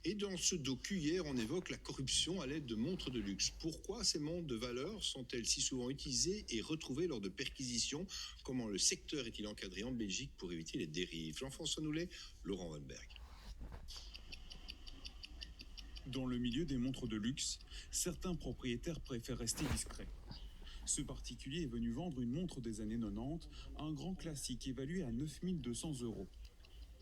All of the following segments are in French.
Et dans ce docu, hier, on évoque la corruption à l'aide de montres de luxe. Pourquoi ces montres de valeur sont-elles si souvent utilisées et retrouvées lors de perquisitions? Comment le secteur est-il encadré en Belgique pour éviter les dérives? Jean-François Noulet, Laurent Wannberg. Dans le milieu des montres de luxe, certains propriétaires préfèrent rester discrets. Ce particulier est venu vendre une montre des années 90, un grand classique évalué à 9 200 €.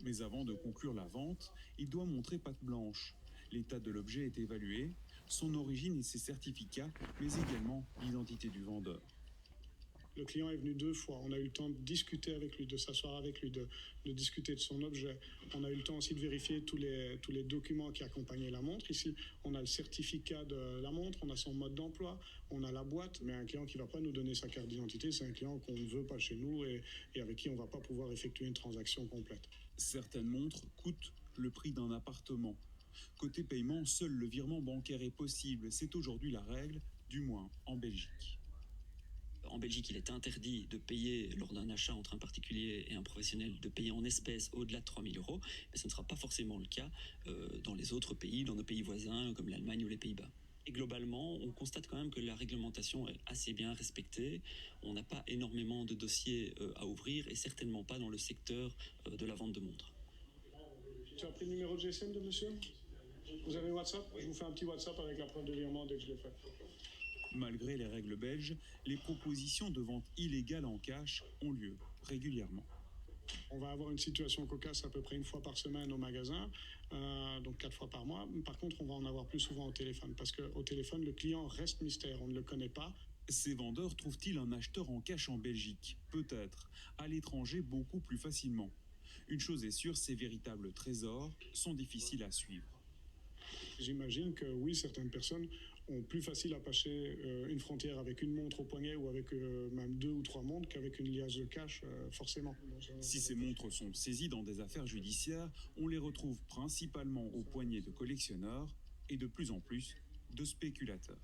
Mais avant de conclure la vente, il doit montrer patte blanche. L'état de l'objet est évalué, son origine et ses certificats, mais également l'identité du vendeur. Le client est venu 2 fois. On a eu le temps de discuter avec lui, de s'asseoir avec lui, de discuter de son objet. On a eu le temps aussi de vérifier tous les documents qui accompagnaient la montre. Ici, on a le certificat de la montre, on a son mode d'emploi, on a la boîte. Mais un client qui ne va pas nous donner sa carte d'identité, c'est un client qu'on ne veut pas chez nous et avec qui on ne va pas pouvoir effectuer une transaction complète. Certaines montres coûtent le prix d'un appartement. Côté paiement, seul le virement bancaire est possible. C'est aujourd'hui la règle, du moins en Belgique. En Belgique, il est interdit de payer lors d'un achat entre un particulier et un professionnel, de payer en espèces au-delà de 3 000 €, mais ce ne sera pas forcément le cas dans les autres pays, dans nos pays voisins comme l'Allemagne ou les Pays-Bas. Et globalement, on constate quand même que la réglementation est assez bien respectée. On n'a pas énormément de dossiers à ouvrir et certainement pas dans le secteur de la vente de montres. Tu as pris le numéro de GSM de monsieur? Vous avez WhatsApp? Je vous fais un petit WhatsApp avec la preuve de virement dès que je l'ai fait. Malgré les règles belges, les propositions de vente illégale en cash ont lieu régulièrement. On va avoir une situation cocasse à peu près 1 fois par semaine au magasin, donc 4 fois par mois. Par contre, on va en avoir plus souvent au téléphone, parce qu'au téléphone, le client reste mystère, on ne le connaît pas. Ces vendeurs trouvent-ils un acheteur en cash en Belgique? Peut-être. À l'étranger, beaucoup plus facilement. Une chose est sûre, ces véritables trésors sont difficiles à suivre. J'imagine que oui, certaines personnes ont plus facile à passer une frontière avec une montre au poignet ou avec même 2 ou 3 montres qu'avec une liasse de cash, forcément. Si ces montres sont saisies dans des affaires judiciaires, on les retrouve principalement au poignet de collectionneurs et de plus en plus de spéculateurs.